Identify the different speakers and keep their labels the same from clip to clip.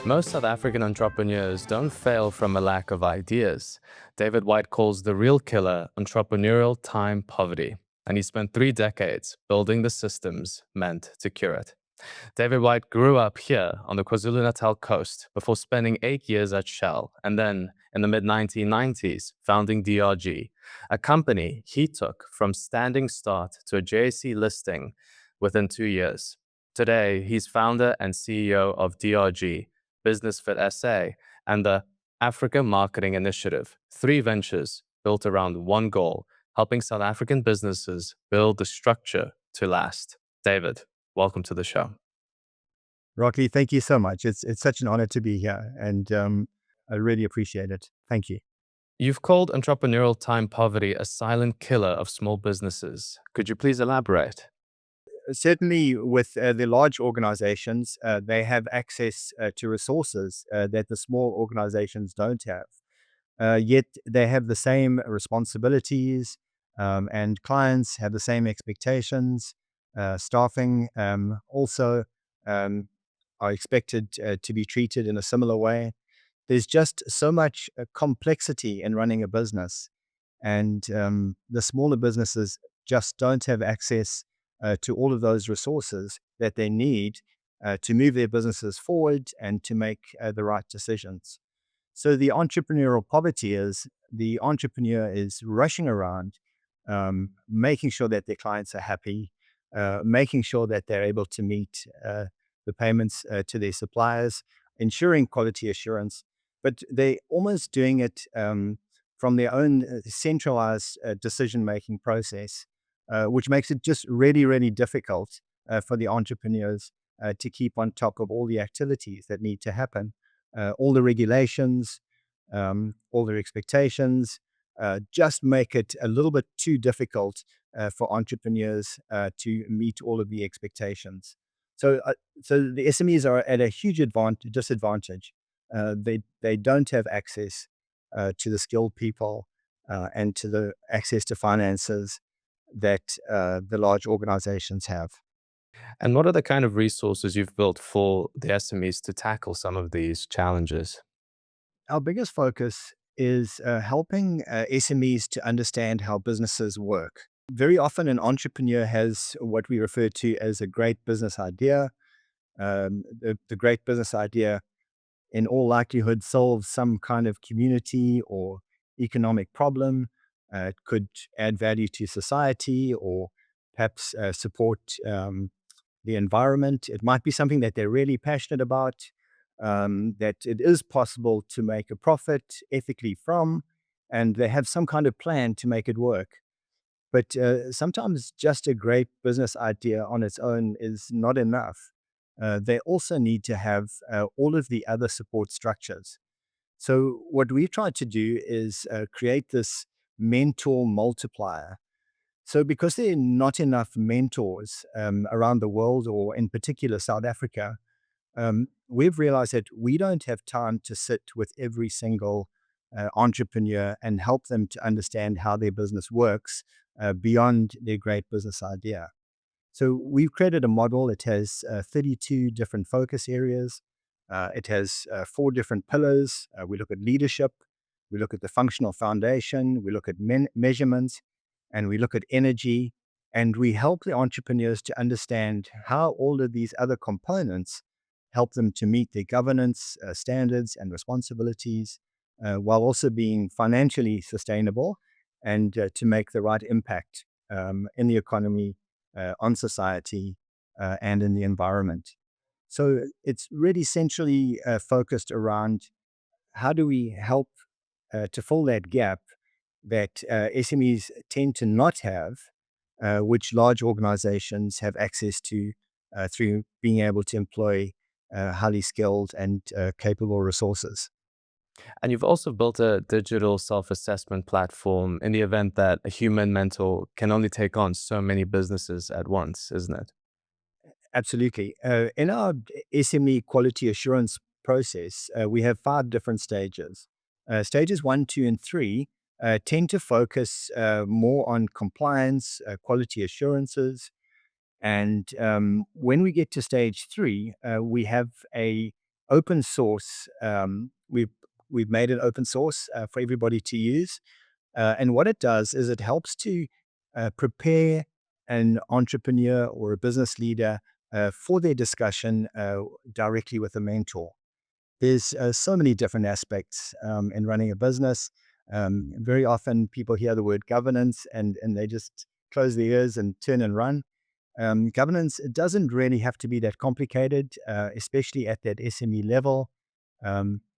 Speaker 1: Most South African entrepreneurs don't fail from a lack of ideas. David White calls the real killer entrepreneurial time poverty, and he spent 3 decades building the systems meant to cure it. David White grew up here on the KwaZulu-Natal coast before spending 8 years at Shell and then, in the mid-1990s, founding DRG, a company he took from standing start to a JSE listing within 2 years. Today, he's founder and CEO of DRG, BusinessFit SA, and the Africa Marketing Initiative, three ventures built around one goal: helping South African businesses build the structure to last. David, welcome to the show.
Speaker 2: Irakli, thank you so much. It's such an honor to be here, and I really appreciate it. Thank you.
Speaker 1: You've called entrepreneurial time poverty a silent killer of small businesses. Could you please elaborate?
Speaker 2: Certainly, with the large organizations, they have access to resources that the small organizations don't have. Yet they have the same responsibilities, and clients have the same expectations. Staffing also um, are expected to be treated in a similar way. There's just so much complexity in running a business, and the smaller businesses just don't have access to all of those resources that they need to move their businesses forward and to make the right decisions. So the entrepreneurial poverty is the entrepreneur is rushing around, making sure that their clients are happy, making sure that they're able to meet the payments to their suppliers, ensuring quality assurance, but they almost doing it from their own centralized decision-making process, which makes it just really, really difficult for the entrepreneurs to keep on top of all the activities that need to happen, all the regulations, all their expectations, just make it a little bit too difficult for entrepreneurs to meet all of the expectations. So the SMEs are at a huge disadvantage. They don't have access to the skilled people and to the access to finances that the large organizations have.
Speaker 1: And what are the kind of resources you've built for the SMEs to tackle some of these challenges?
Speaker 2: Our biggest focus is helping SMEs to understand how businesses work. Very often, an entrepreneur has what we refer to as a great business idea. The great business idea, in all likelihood, solves some kind of community or economic problem. It could add value to society or perhaps support the environment. It might be something that they're really passionate about, that it is possible to make a profit ethically from, and they have some kind of plan to make it work. But sometimes just a great business idea on its own is not enough. They also need to have all of the other support structures. So what we try to do is create this mentor multiplier. So because there are not enough mentors around the world, or in particular South Africa, we've realized that we don't have time to sit with every single entrepreneur and help them to understand how their business works beyond their great business idea. So we've created a model. It has 32 different focus areas. It has 4 different pillars. We look at leadership, we look at the functional foundation, we look at measurements, and we look at energy. And we help the entrepreneurs to understand how all of these other components help them to meet their governance standards and responsibilities, while also being financially sustainable and to make the right impact in the economy, on society, and in the environment. So it's really centrally focused around how do we help to fill that gap that SMEs tend to not have, which large organizations have access to through being able to employ highly skilled and capable resources.
Speaker 1: And you've also built a digital self-assessment platform in the event that a human mentor can only take on so many businesses at once, isn't it?
Speaker 2: Absolutely. In our SME quality assurance process, we have 5 different stages. Stages 1, 2, and 3 tend to focus more on compliance, quality assurances, and when we get to stage three, we have a open source. We've made it open source for everybody to use, and what it does is it helps to prepare an entrepreneur or a business leader for their discussion directly with a mentor. There's so many different aspects in running a business. Very often people hear the word governance and they just close their ears and turn and run. Governance, it doesn't really have to be that complicated, especially at that SME level.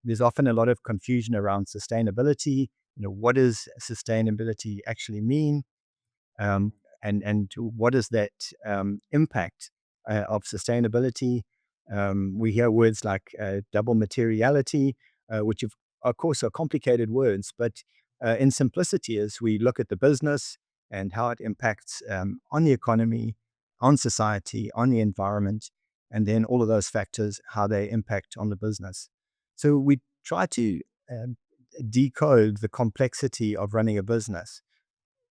Speaker 2: There's often a lot of confusion around sustainability. What does sustainability actually mean? And what is that impact of sustainability? We hear words like double materiality, which of course are complicated words, but in simplicity, as we look at the business and how it impacts on the economy, on society, on the environment, and then all of those factors, how they impact on the business. So we try to decode the complexity of running a business.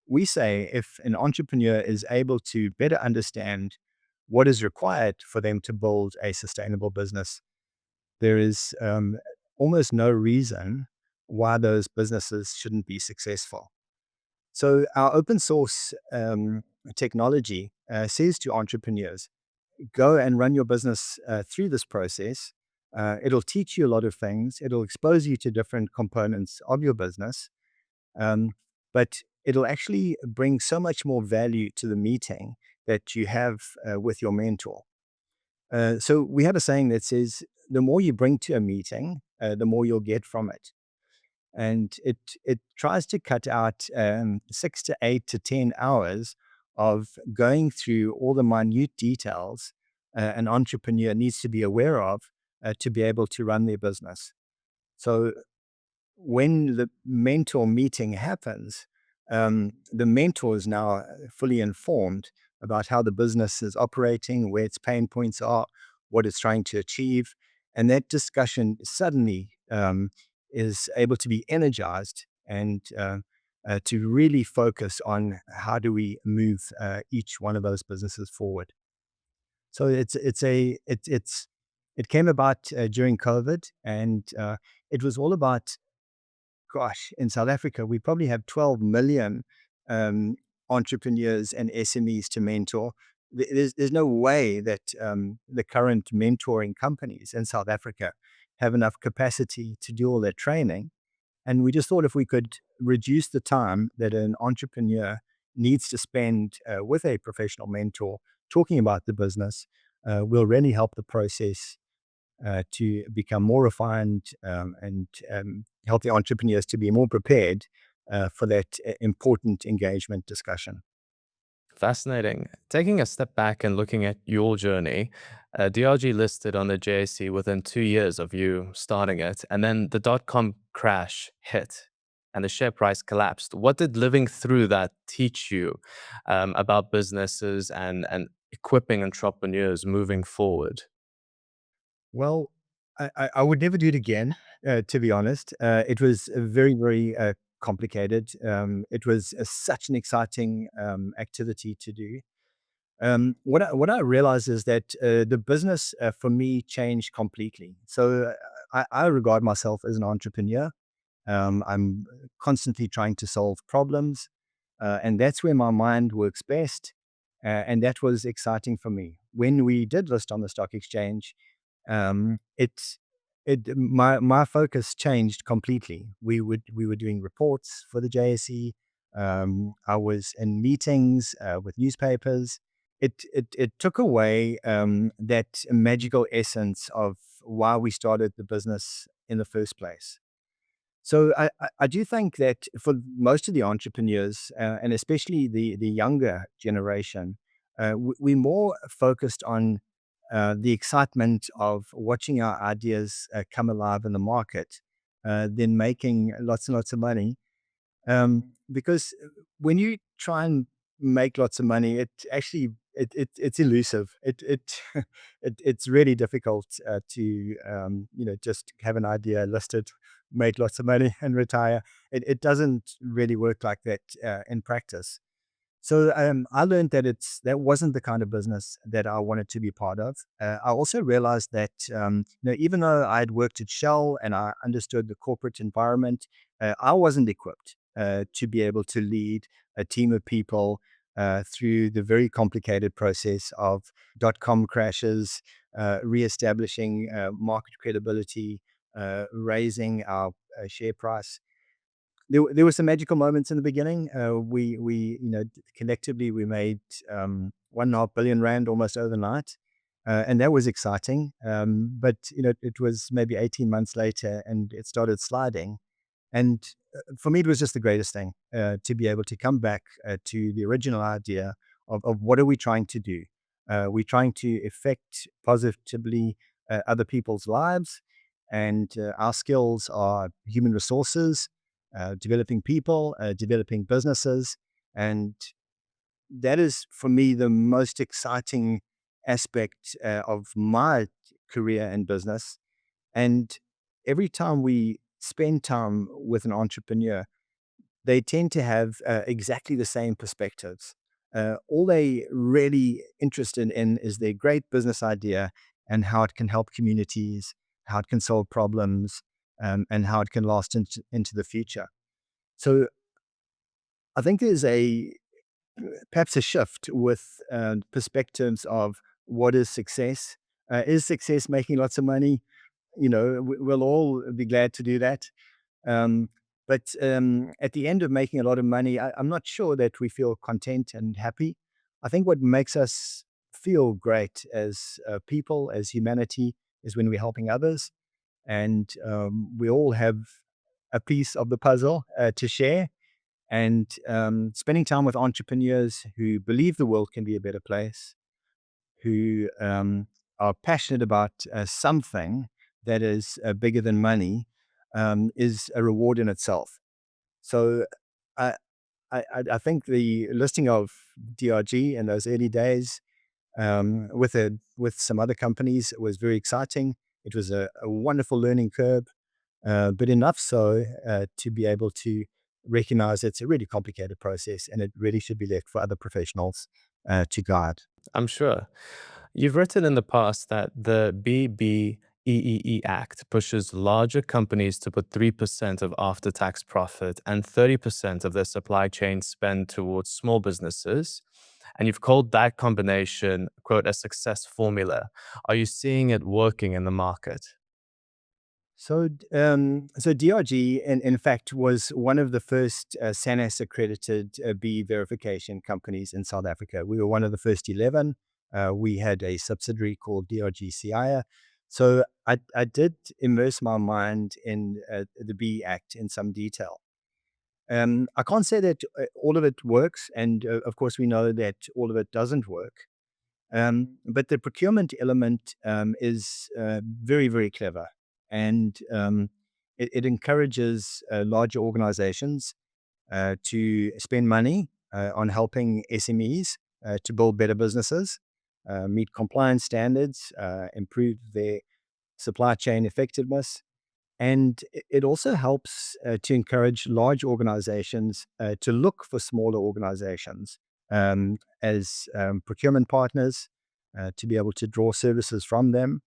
Speaker 2: We say if an entrepreneur is able to better understand what is required for them to build a sustainable business, there is almost no reason why those businesses shouldn't be successful. So, our open source technology says to entrepreneurs, go and run your business through this process. It'll teach you a lot of things, it'll expose you to different components of your business. But it'll actually bring so much more value to the meeting that you have with your mentor. So we have a saying that says, the more you bring to a meeting, the more you'll get from it. And it tries to cut out 6 to 8 to 10 hours of going through all the minute details an entrepreneur needs to be aware of to be able to run their business. So when the mentor meeting happens, the mentor is now fully informed about how the business is operating, where its pain points are, what it's trying to achieve. And that discussion suddenly is able to be energized and to really focus on how do we move each one of those businesses forward. So it came about during COVID, and it was all about, gosh, in South Africa, we probably have 12 million um, entrepreneurs and SMEs to mentor. There's no way that the current mentoring companies in South Africa have enough capacity to do all that training. And we just thought if we could reduce the time that an entrepreneur needs to spend with a professional mentor talking about the business, will really help the process to become more refined and help the entrepreneurs to be more prepared for that important engagement discussion.
Speaker 1: Fascinating. Taking a step back and looking at your journey, DRG listed on the JSE within 2 years of you starting it, and then the dot-com crash hit and the share price collapsed. What did living through that teach you about businesses and equipping entrepreneurs moving forward?
Speaker 2: Well, I would never do it again, to be honest. It was very, very complicated. It was such an exciting activity to do. What I realized is that the business for me changed completely. So I regard myself as an entrepreneur. I'm constantly trying to solve problems, and that's where my mind works best. And that was exciting for me. When we did list on the stock exchange, it's my focus changed completely. We were doing reports for the JSE. I was in meetings with newspapers. It took away that magical essence of why we started the business in the first place. So I do think that for most of the entrepreneurs, and especially the younger generation, we're more focused on the excitement of watching our ideas come alive in the market than making lots and lots of money. Because when you try and make lots of money, it actually it's elusive. It's really difficult to just have an idea, list it, make lots of money, and retire. It doesn't really work like that in practice. So I learned that that wasn't the kind of business that I wanted to be part of. I also realized that even though I had worked at Shell and I understood the corporate environment, I wasn't equipped to be able to lead a team of people through the very complicated process of .com crashes, reestablishing market credibility, raising our share price. There were some magical moments in the beginning. Collectively we made 1.5 billion rand almost overnight, and that was exciting. But it was maybe 18 months later, and it started sliding. And for me, it was just the greatest thing to be able to come back to the original idea of what are we trying to do? We're trying to affect positively other people's lives, and our skills are human resources, developing people, developing businesses, and that is for me the most exciting aspect of my career in business. And every time we spend time with an entrepreneur, they tend to have exactly the same perspectives. All they really interested in is their great business idea and how it can help communities, how it can solve problems, and how it can last into the future. So I think there's perhaps a shift with perspectives of what is success. Is success making lots of money? We'll all be glad to do that. Um, but at the end of making a lot of money, I'm not sure that we feel content and happy. I think what makes us feel great as people, as humanity, is when we're helping others. And we all have a piece of the puzzle to share. And spending time with entrepreneurs who believe the world can be a better place, who are passionate about something that is bigger than money, is a reward in itself. So I, I think the listing of DRG in those early days with some other companies was very exciting. It was a wonderful learning curve, but enough so to be able to recognize it's a really complicated process and it really should be left for other professionals to guide.
Speaker 1: I'm sure. You've written in the past that the B-BBEE Act pushes larger companies to put 3% of after tax profit and 30% of their supply chain spend towards small businesses. And you've called that combination, quote, a success formula. Are you seeing it working in the market?
Speaker 2: So DRG, in fact, was one of the first SANAS accredited B verification companies in South Africa. We were one of the first 11. We had a subsidiary called DRG CIA. So I did immerse my mind in the B Act in some detail. I can't say that all of it works, and of course, we know that all of it doesn't work. But the procurement element is very, very clever. And it encourages larger organizations to spend money on helping SMEs to build better businesses, meet compliance standards, improve their supply chain effectiveness. And it also helps to encourage large organizations to look for smaller organizations as procurement partners to be able to draw services from them.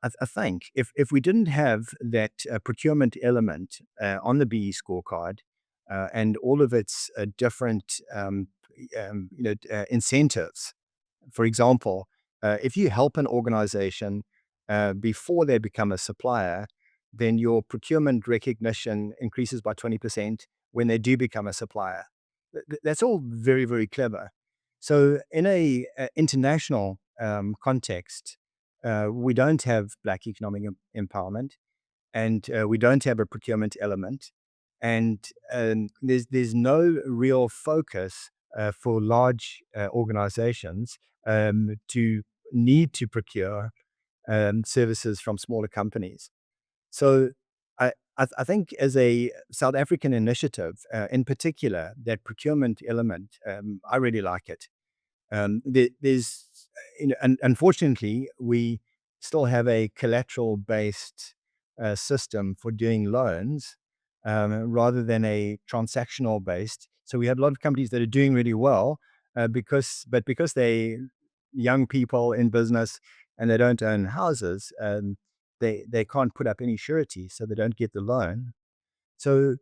Speaker 2: I think if we didn't have that procurement element on the BE scorecard and all of its different incentives, for example, if you help an organization before they become a supplier, then your procurement recognition increases by 20% when they do become a supplier. That's all very, very clever. So, in a international context, we don't have Black economic empowerment, and we don't have a procurement element, and there's no real focus for large organizations to need to procure services from smaller companies. So I think as a South African initiative, in particular, that procurement element, I really like it. There's, unfortunately, we still have a collateral-based system for doing loans rather than a transactional-based. So we have a lot of companies that are doing really well because they young people in business and they don't own houses, they can't put up any surety, so they don't get the loan. So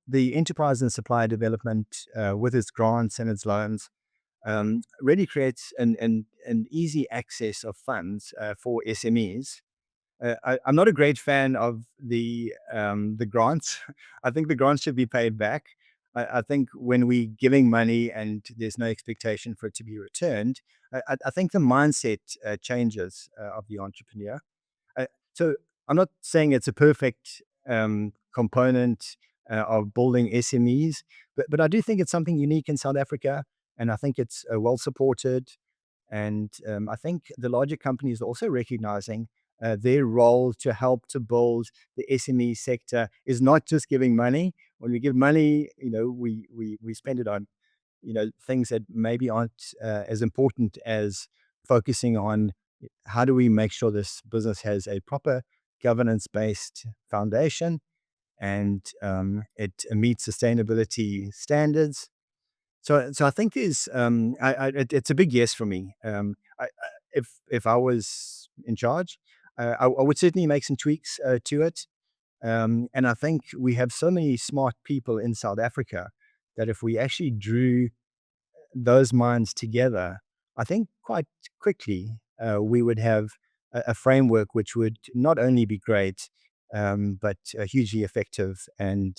Speaker 2: the enterprise and supply development with its grants and its loans really creates an easy access of funds for SMEs. I'm not a great fan of the grants. I think the grants should be paid back. I think when we're giving money and there's no expectation for it to be returned, I think the mindset changes of the entrepreneur. So I'm not saying it's a perfect component of building SMEs, but I do think it's something unique in South Africa, and I think it's well supported. And I think the larger companies are also recognizing their role to help to build the SME sector is not just giving money. When we give money, we spend it on things that maybe aren't as important as focusing on how do we make sure this business has a proper governance-based foundation and it meets sustainability standards. So I think there's it's a big yes for me. If I was in charge, I would certainly make some tweaks to it. And I think we have so many smart people in South Africa that if we actually drew those minds together, I think quite quickly we would have a framework which would not only be great, but hugely effective and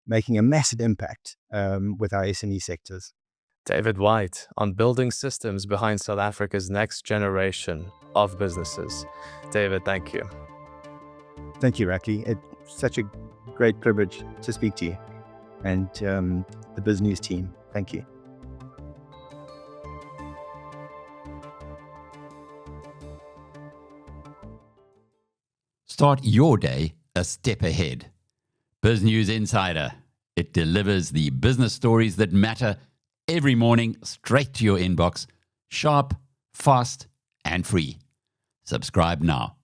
Speaker 2: making a massive impact with our SME sectors.
Speaker 1: David White on building systems behind South Africa's next generation of businesses. David, thank you.
Speaker 2: Thank you, Irakli. It's such a great privilege to speak to you and the BizNews team. Thank you.
Speaker 3: Start your day a step ahead. BizNews Insider. It delivers the business stories that matter every morning straight to your inbox, sharp, fast, and free. Subscribe now.